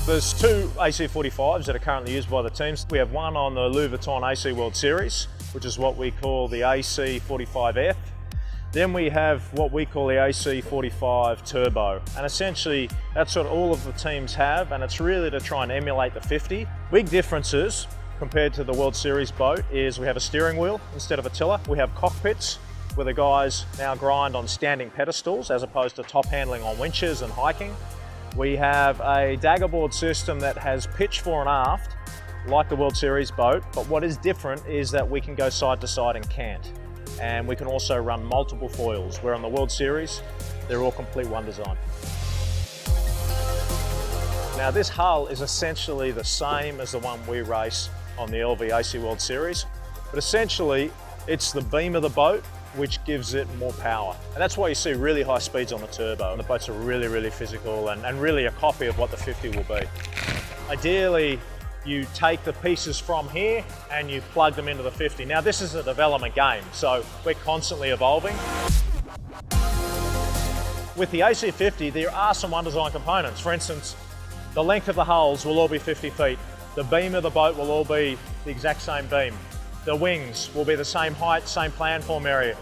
There's two AC45s that are currently used by the teams. We have one on the Louis Vuitton AC World Series, which is what we call the AC45F. Then we have what we call the AC45 Turbo. And essentially, that's what all of the teams have, and it's really to try and emulate the 50. Big differences compared to the World Series boat is we have a steering wheel instead of a tiller. We have cockpits where the guys now grind on standing pedestals as opposed to top handling on winches and hiking. We have a daggerboard system that has pitch fore and aft, like the World Series boat, but what is different is that we can go side to side and cant. And we can also run multiple foils, where on the World Series, they're all complete one design. Now this hull is essentially the same as the one we race on the LV AC World Series, but essentially it's the beam of the boat which gives it more power. And that's why you see really high speeds on the turbo. And the boats are really, really physical and really a copy of what the 50 will be. Ideally, you take the pieces from here and you plug them into the 50. Now this is a development game, so we're constantly evolving. With the AC50, there are some one-design components. For instance, the length of the hulls will all be 50 feet. The beam of the boat will all be the exact same beam. The wings will be the same height, same planform area.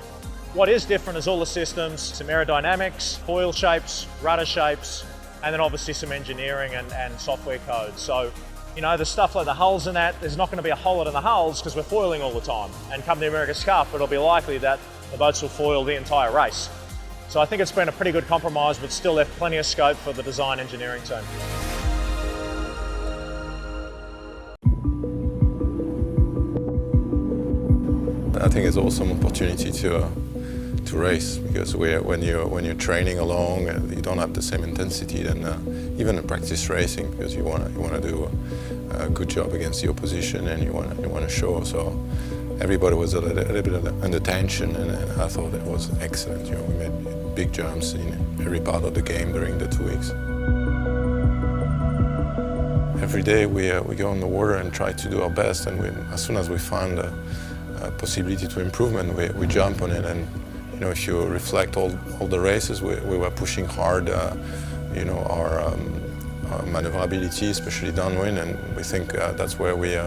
What is different is all the systems, some aerodynamics, foil shapes, rudder shapes, and then obviously some engineering and software codes. So, you know, the stuff like the hulls and that, there's not going to be a hole in the hulls because we're foiling all the time. And come the America's Cup, it'll be likely that the boats will foil the entire race. So I think it's been a pretty good compromise, but still left plenty of scope for the design engineering team. I think it's also an opportunity to race, because when you're training along, you don't have the same intensity than even in practice racing, because you want to do a good job against the opposition and you want to show. So everybody was a little bit under tension, and I thought it was excellent. You know, we made big jumps in every part of the game during the 2 weeks. Every day we go on the water and try to do our best, and as soon as we find a possibility to improvement, we jump on it. And you know, if you reflect all the races, we were pushing hard, you know, our maneuverability, especially downwind, and we think that's where we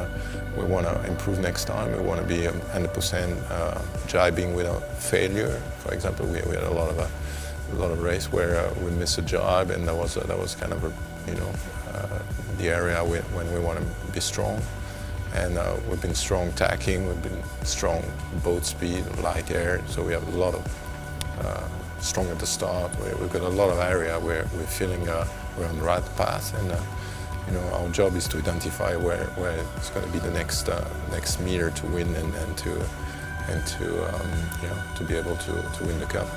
want to improve next time. We want to be 100% jibing without failure. For example, we had a lot of race where we missed a jibe, and that was kind of the area when we want to be strong. And we've been strong tacking, we've been strong boat speed, light air, so we have a lot of strong at the start. We've got a lot of area where we're feeling we're on the right path, and you know, our job is to identify where it's going to be the next meter to win and to you know, to be able to win the cup.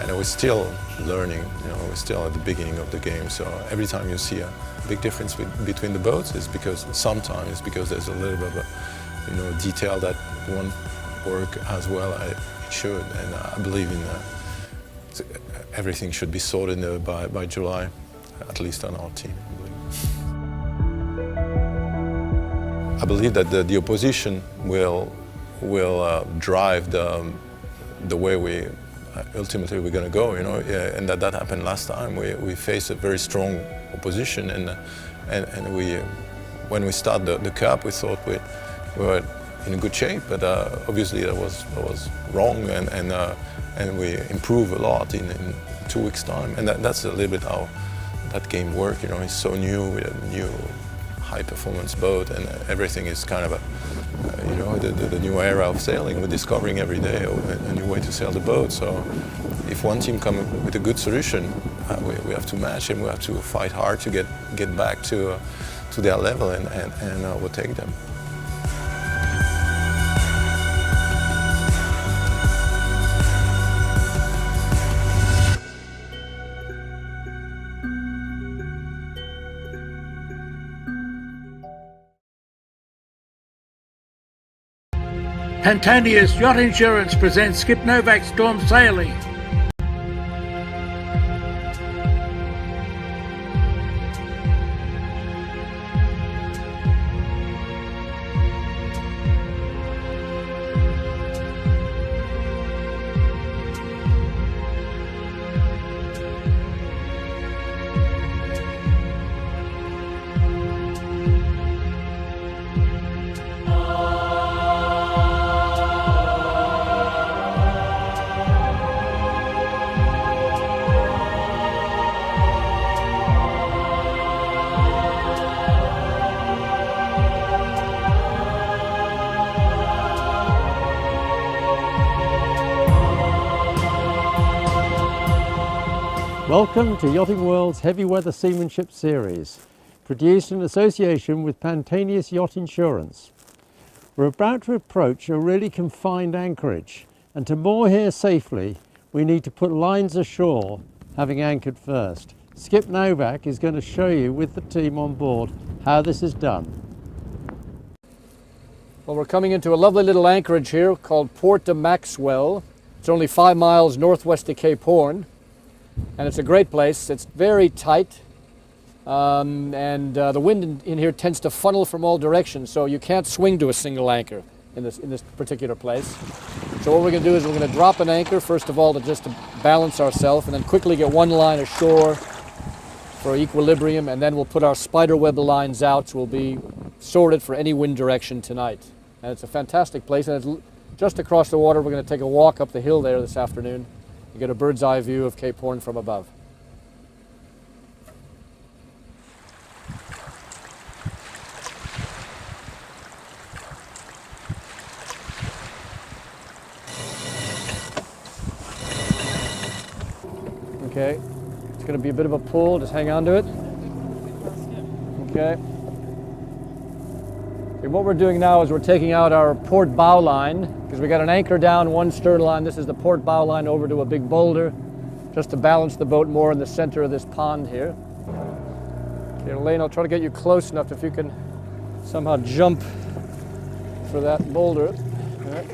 And we're still learning, you know, we're still at the beginning of the game, so every time you see a big difference between the boats is because sometimes there's a little bit of a, you know, detail that won't work as well as it should, and I believe in everything should be sorted by July, at least on our team. I believe that the opposition will drive the way we ultimately we're going to go, you know, and that happened last time. We faced a very strong opposition, and when we started the cup, we thought we were in good shape, but obviously that was wrong, and we improved a lot in 2 weeks' time, and that's a little bit how that game worked. You know, it's so new with a new high-performance boat, and everything is kind of you know, the new era of sailing. We're discovering every day a new way to sail the boat. So if one team comes with a good solution, we have to match, and we have to fight hard to get back to their level and overtake them. Pantaenius Yacht Insurance presents Skip Novak Storm Sailing. Welcome to Yachting World's Heavy Weather Seamanship Series, produced in association with Pantaenius Yacht Insurance. We're about to approach a really confined anchorage, and to moor here safely, we need to put lines ashore, having anchored first. Skip Novak is going to show you with the team on board how this is done. Well, we're coming into a lovely little anchorage here called Port de Maxwell. It's only 5 miles northwest of Cape Horn. And it's a great place. It's very tight, and the wind in here tends to funnel from all directions, so you can't swing to a single anchor in this particular place. So what we're going to do is we're going to drop an anchor, first of all, to balance ourselves, and then quickly get one line ashore for equilibrium, and then we'll put our spider web lines out, so we'll be sorted for any wind direction tonight. And it's a fantastic place, and it's just across the water. We're going to take a walk up the hill there this afternoon. You get a bird's eye view of Cape Horn from above. Okay, it's going to be a bit of a pull, just hang on to it. Okay. And what we're doing now is we're taking out our port bow line, because we got an anchor down, one stern line. This is the port bow line over to a big boulder, just to balance the boat more in the center of this pond here. Okay, Elaine, I'll try to get you close enough if you can somehow jump for that boulder. All right.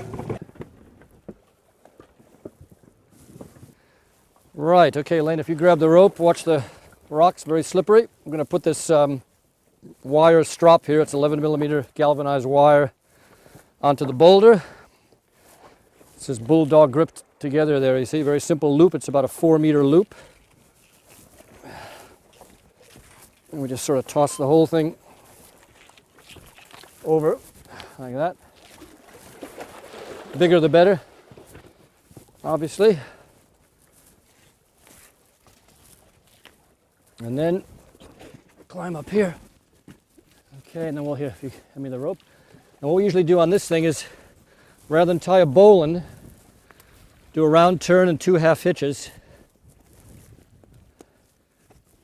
Right, okay, Elaine, if you grab the rope, watch the rocks, very slippery. I'm going to put this wire strop here, it's 11mm galvanized wire, onto the boulder. This is bulldog gripped together there, you see, very simple loop. It's about a 4-meter loop. And we just sort of toss the whole thing over like that. The bigger the better, obviously. And then climb up here. Okay, and then we'll if you hand me the rope. And what we usually do on this thing is, rather than tie a bowline, do a round turn and 2 half hitches.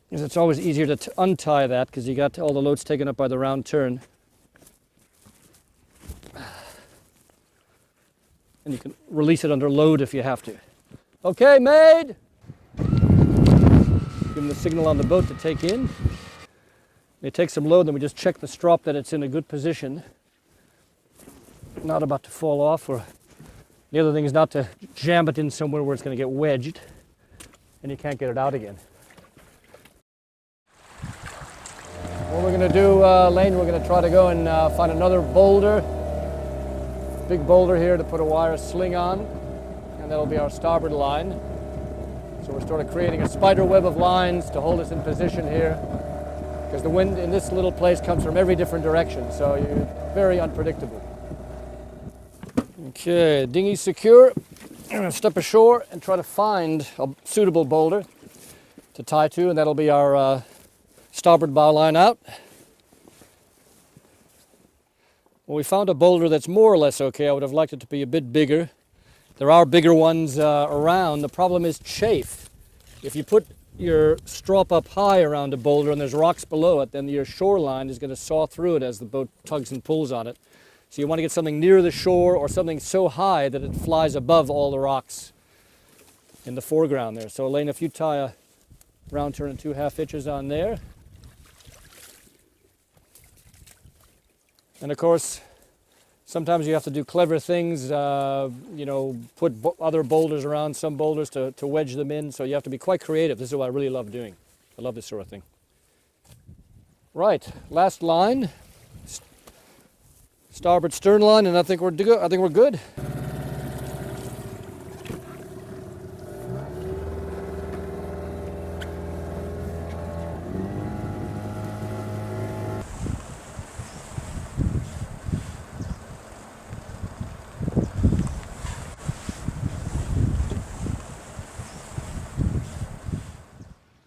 Because it's always easier to untie that, because you got all the loads taken up by the round turn. And you can release it under load if you have to. Okay, made! Give them the signal on the boat to take in. They take some load, then we just check the strop that it's in a good position. Not about to fall off, or the other thing is not to jam it in somewhere where it's going to get wedged and you can't get it out again. What we're going to do, Lane, we're going to try to go and find another boulder, big boulder here to put a wire sling on, and that'll be our starboard line. So we're sort of creating a spider web of lines to hold us in position here, because the wind in this little place comes from every different direction, so you're very unpredictable. Okay, dinghy's secure. I'm going to step ashore and try to find a suitable boulder to tie to, and that'll be our starboard bow line out. Well, we found a boulder that's more or less okay. I would have liked it to be a bit bigger. There are bigger ones around. The problem is chafe. If you put your strop up high around a boulder and there's rocks below it, then your shoreline is going to saw through it as the boat tugs and pulls on it. So you want to get something near the shore or something so high that it flies above all the rocks in the foreground there. So Elaine, if you tie a round turn and 2 half hitches on there. And of course, Sometimes you have to do clever things, put other boulders around some boulders to wedge them in. So you have to be quite creative. This is what I really love doing. I love this sort of thing. Right, last line. Starboard stern line, and I think we're good.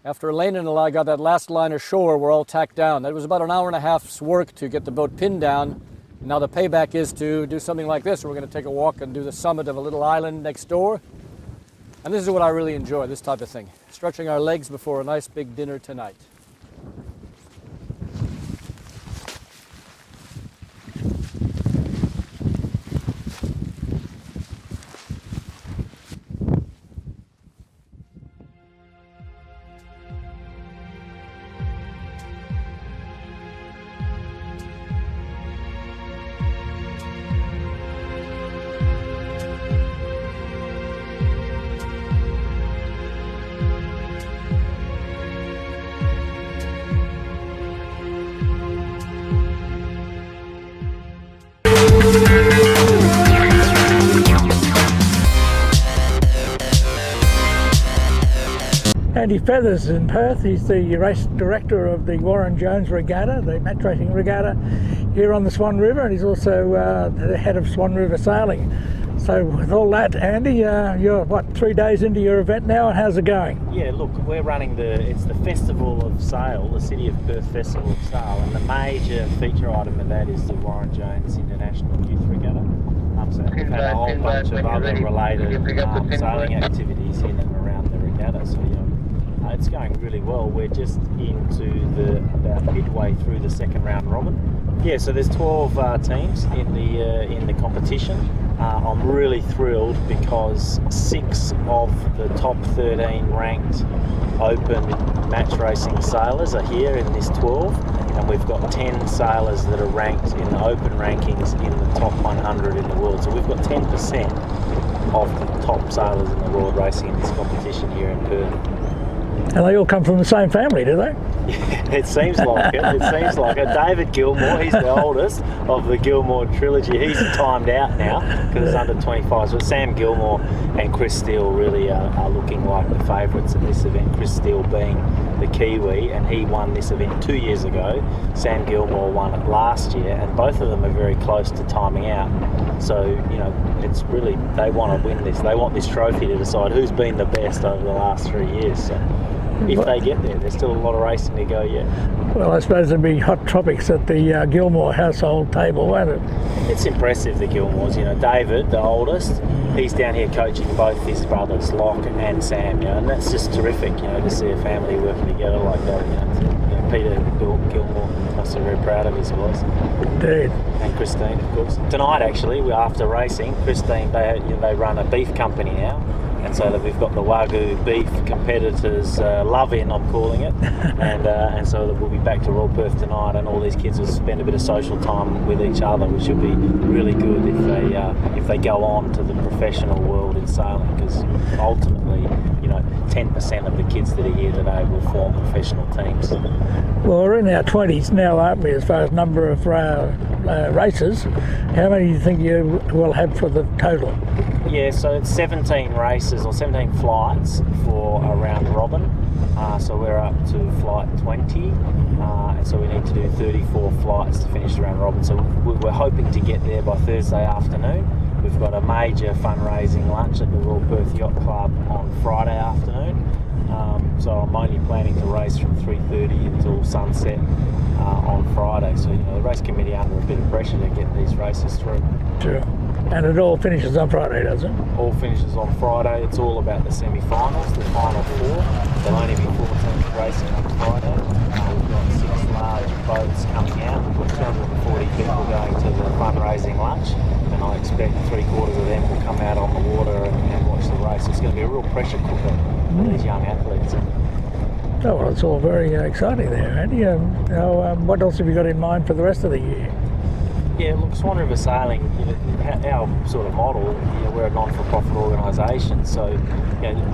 After Elaine and I got that last line ashore, we're all tacked down. That was about an hour and a half's work to get the boat pinned down. Now the payback is to do something like this. We're going to take a walk and do the summit of a little island next door. And this is what I really enjoy, this type of thing. Stretching our legs before a nice big dinner tonight. Andy Feathers in Perth. He's the race director of the Warren Jones Regatta, the match racing regatta here on the Swan River, and he's also the head of Swan River Sailing. So with all that, Andy, you're 3 days into your event now, and how's it going? Yeah, look, we're running it's the Festival of Sail, the City of Perth Festival of Sail, and the major feature item of that is the Warren Jones International Youth Regatta. So we've had a whole bunch of other related sailing activities in and around the regatta. So it's going really well. We're just into about midway through the second round robin. Yeah, so there's 12 teams in the competition. I'm really thrilled because 6 of the top 13 ranked open match racing sailors are here in this 12, and we've got 10 sailors that are ranked in the open rankings in the top 100 in the world. So we've got 10% of the top sailors in the world racing in this competition here in Perth. And they all come from the same family, do they? It seems like it. It seems like it. David Gilmore, he's the oldest of the Gilmore trilogy. He's timed out now because it's under 25. So Sam Gilmore and Chris Steele really are looking like the favourites at this event. Chris Steele being the Kiwi, and he won this event 2 years ago. Sam Gilmore won it last year, and both of them are very close to timing out. So, it's really, they want to win this. They want this trophy to decide who's been the best over the last 3 years. So if they get there, there's still a lot of racing to go yet. Well, I suppose there'll be hot topics at the Gilmore household table, won't it? It's impressive, the Gilmores. David, the oldest, he's down here coaching both his brothers, Locke and Sam, and that's just terrific, to see a family working together like that. Peter Gilmore must be very proud of his boys. Indeed. And Christine, of course. Tonight, actually, after racing, Christine, they run a beef company now. And so that we've got the Wagyu beef competitors love-in, I'm calling it, and so that we'll be back to Royal Perth tonight, and all these kids will spend a bit of social time with each other, which will be really good if they go on to the professional world in sailing, because ultimately, 10% of the kids that are here today will form professional teams. Well, we're in our 20s now, aren't we, as far as number of races? How many do you think you will have for the total? Yeah, so it's 17 races or 17 flights for a round robin. So we're up to flight 20, and so we need to do 34 flights to finish the round robin. So we're hoping to get there by Thursday afternoon. We've got a major fundraising lunch at the Royal Perth Yacht Club on Friday afternoon. So I'm only planning to race from 3:30 until sunset on Friday. So the race committee are under a bit of pressure to get these races through. Sure. And it all finishes on Friday, does it? All finishes on Friday. It's all about the semi-finals, the final 4. There'll only be 4 teams racing on Friday. We've got 6 large boats coming out. We've got 240 people going to the fundraising lunch, and I expect 3/4 of them will come out on the water and watch the race. It's going to be a real pressure cooker for these young athletes. Oh, well, it's all very exciting there, Andy. What else have you got in mind for the rest of the year? Yeah, look, Swan River Sailing, our sort of model, we're a non-for-profit organisation, so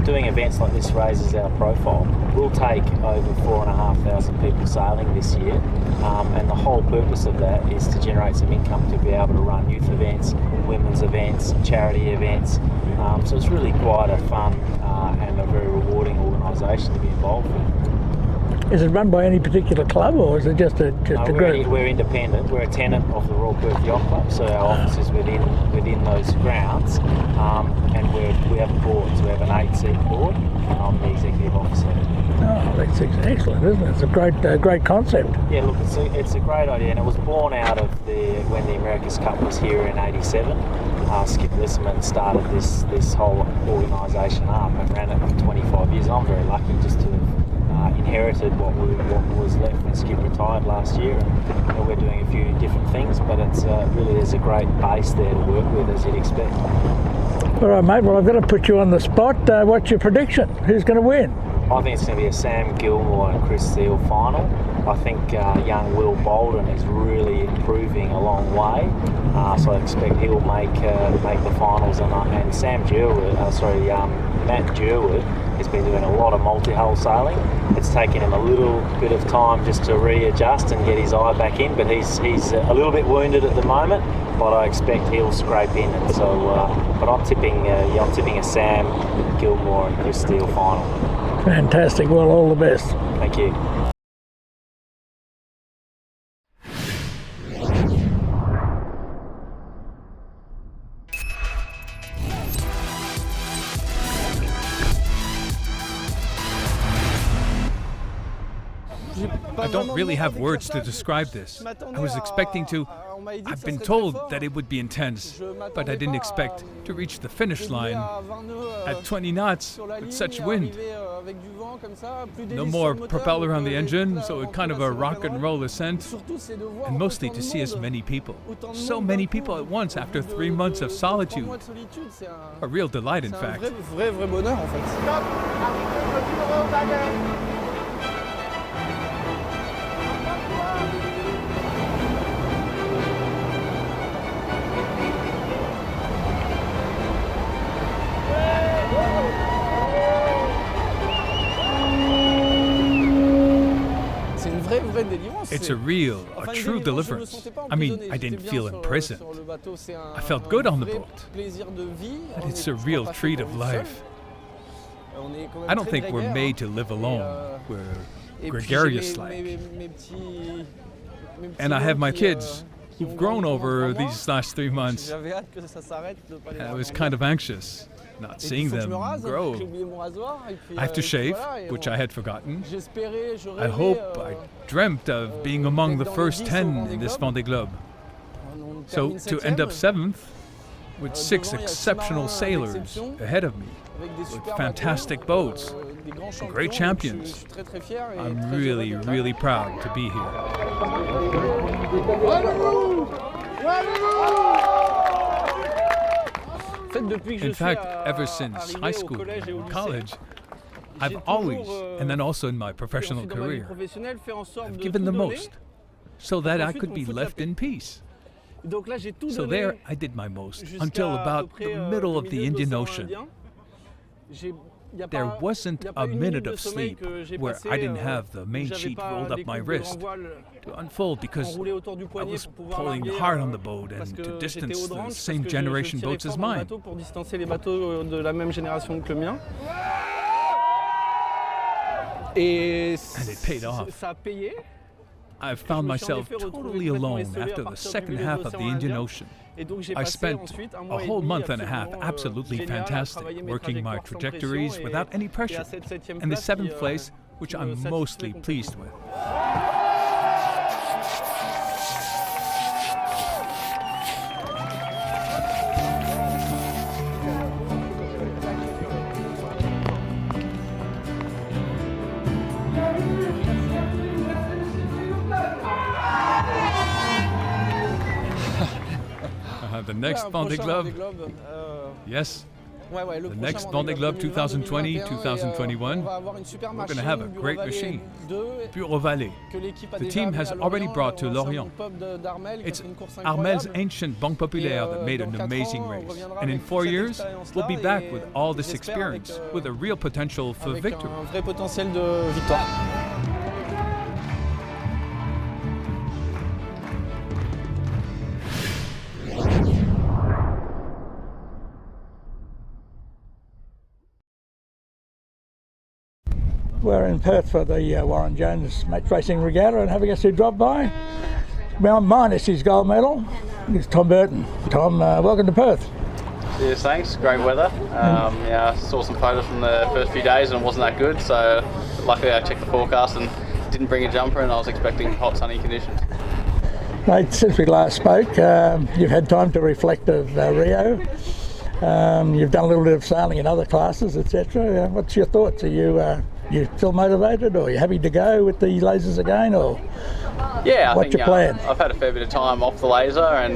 doing events like this raises our profile. We'll take over 4,500 people sailing this year, and the whole purpose of that is to generate some income to be able to run youth events, women's events, charity events. So it's really quite a fun and a very rewarding organisation to be involved with. Is it run by any particular club, or is it just a group? We're independent. We're a tenant of the Royal Perth Yacht Club, so our office is within those grounds, and we have a board. So we have an 8-seat board, and I'm the executive officer. Oh, that's excellent, isn't it? It's a great concept. Yeah, look, it's a great idea, and it was born out of when the America's Cup was here in '87. Skip Novak started this whole organisation up and ran it for 25 years. I'm very lucky just to have inherited what was left when Skip retired last year, and we're doing a few different things, but it's really there's a great base there to work with, as you'd expect. All right, mate. Well, I've got to put you on the spot. What's your prediction? Who's going to win? I think it's going to be a Sam Gilmore and Chris Steele final. I think young Will Bolden is really improving a long way, so I expect he'll make the finals. And Sam Jerwood, Matt Jerwood, has been doing a lot of multi-hull sailing. It's taken him a little bit of time just to readjust and get his eye back in, but he's a little bit wounded at the moment. But I expect he'll scrape in, and so. But I'm tipping a Sam Gilmore and Chris Steele final. Fantastic. Well, all the best. Thank you. I don't really have words to describe this. I was expecting to. I've been told that it would be intense, but I didn't expect to reach the finish line at 20 knots with such wind. No more propeller on the engine, so it's kind of a rock and roll ascent, and mostly to see as many people. So many people at once after 3 months of solitude. A real delight, in fact. It's a true deliverance. I mean, I didn't feel imprisoned. I felt good on the boat. But it's a real treat of life. I don't think we're made to live alone. We're gregarious-like. And I have my kids who've grown over these last 3 months. And I was kind of anxious not seeing them grow. I have to shave, which I had forgotten. I dreamt of being among the first 10 in this Vendee Globe. So to end up 7th, with 6 exceptional sailors ahead of me, with fantastic boats, and great champions, I'm really, really proud to be here. In fact, ever since high school and college, I've always, and then also in my professional career, I've given the most so that I could be left in peace. So there I did my most until about the middle of the Indian Ocean. There wasn't a minute of sleep where I didn't have the main sheet rolled up my wrist to unfold because I was pulling hard on the boat and to distance the same generation boats as mine. And it paid off. I found myself totally alone after the second half of the Indian Ocean. I spent a whole month and a half absolutely fantastic, working my trajectories without any pressure, and the 7th place, which I'm mostly pleased with. The next Vendee Globe? Yes, The next Vendee Globe 2020-2021, we're going to have a great machine, Pure Vallée. The team has already brought to Lorient. It's Armel's ancient Banque Populaire that made an amazing race. And in 4 years, we'll be back with all this experience, with a real potential for victory. We're in Perth for the Warren Jones match racing regatta, and having us who drop by, well, minus his gold medal, is Tom Burton. Tom, welcome to Perth. Yes, thanks. Great weather. Yeah, I saw some photos from the first few days and it wasn't that good, so luckily I checked the forecast and didn't bring a jumper, and I was expecting hot, sunny conditions. Mate, since we last spoke, you've had time to reflect of Rio. You've done a little bit of sailing in other classes, etc. What's your thoughts? Are you still motivated, or are you happy to go with the lasers again, or yeah, what's your plan? I've had a fair bit of time off the laser and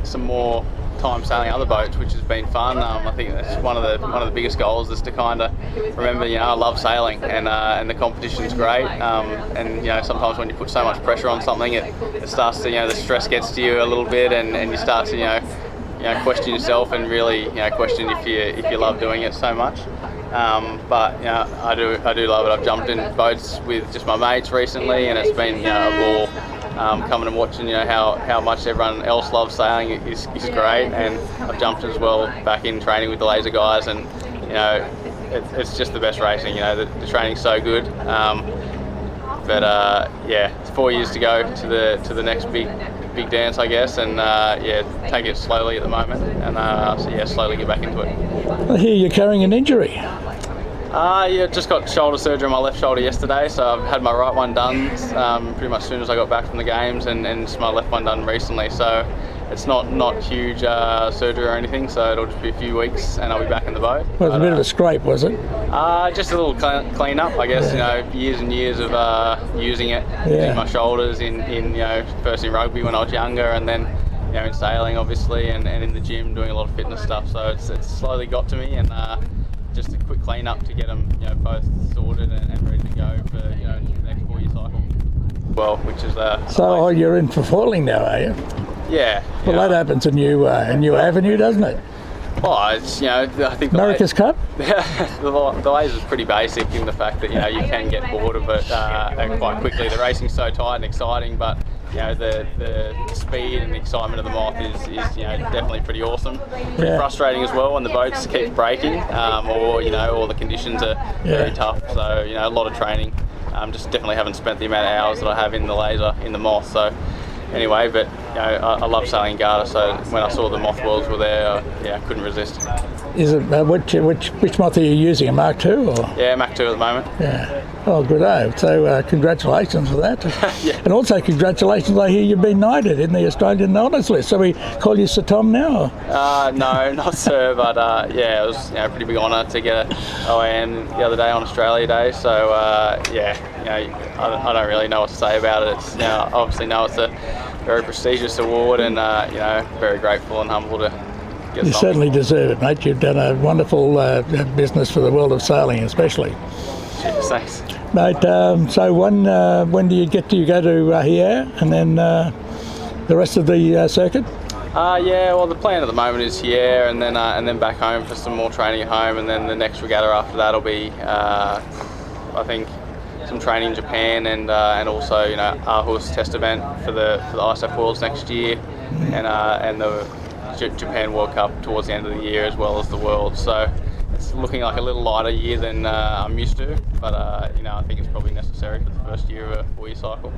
some more time sailing other boats, which has been fun. I think that's one of the biggest goals is to kind of remember, I love sailing, and the competition's great. And sometimes when you put so much pressure on something, it starts to the stress gets to you a little bit, and you start to question yourself and really question if you love doing it so much. But I do love it. I've jumped in boats with just my mates recently, and it's been a ball. Coming and watching how much everyone else loves sailing is great, and I've jumped as well back in training with the laser guys, and it's just the best racing. The training's so good. But yeah, it's 4 years to go to the next big dance, I guess, and yeah, take it slowly at the moment, and so yeah, slowly get back into it. I hear you're carrying an injury. Yeah, just got shoulder surgery on my left shoulder yesterday, so I've had my right one done pretty much as soon as I got back from the games, and it's my left one done recently, so it's not huge surgery or anything, so it'll just be a few weeks and I'll be back in the boat. Well, it was a bit of a scrape, was it? Just a little clean up, I guess. Years and years of using it, using my shoulders in first in rugby when I was younger, and then in sailing obviously, and in the gym doing a lot of fitness stuff, so it's slowly got to me, and just a quick clean up to get them both sorted and ready to go for the next 4 year cycle. Well, which is so you're in for falling now, are you? Yeah. Well, that happens a new avenue, doesn't it? Well, it's I think America's Cup. the laser is pretty basic in the fact that you can get bored of it quite quickly. The racing's so tight and exciting, but the speed and the excitement of the moth is definitely pretty awesome. Pretty frustrating as well when the boats keep breaking, or the conditions are very tough. So a lot of training. Just definitely haven't spent the amount of hours that I have in the laser in the moth. So anyway, but I love sailing Regatta, so when I saw the moth worlds were there, I couldn't resist. Is it which moth are you using? A Mark II or? Yeah, Mark II at the moment. Yeah. Oh, good. So congratulations for that. Yeah. And also congratulations. I hear you've been knighted in the Australian Honours List. So we call you Sir Tom now? No, not Sir, but it was a pretty big honour to get an OAM the other day on Australia Day. So I don't really know what to say about it. It's obviously it's a very prestigious award, and very grateful and humble to get You certainly deserve it, mate. You've done a wonderful business for the world of sailing, especially. Cheers, thanks. Mate, so when do you go to here, and then the rest of the circuit? Yeah, well, the plan at the moment is here, and then back home for some more training at home, and then the next regatta after that will be, I think, some training in Japan, and also Aarhus test event for the ISAF Worlds next year, and the Japan World Cup towards the end of the year, as well as the Worlds. So it's looking like a little lighter year than I'm used to, but I think it's probably necessary for the first year of a 4 year cycle.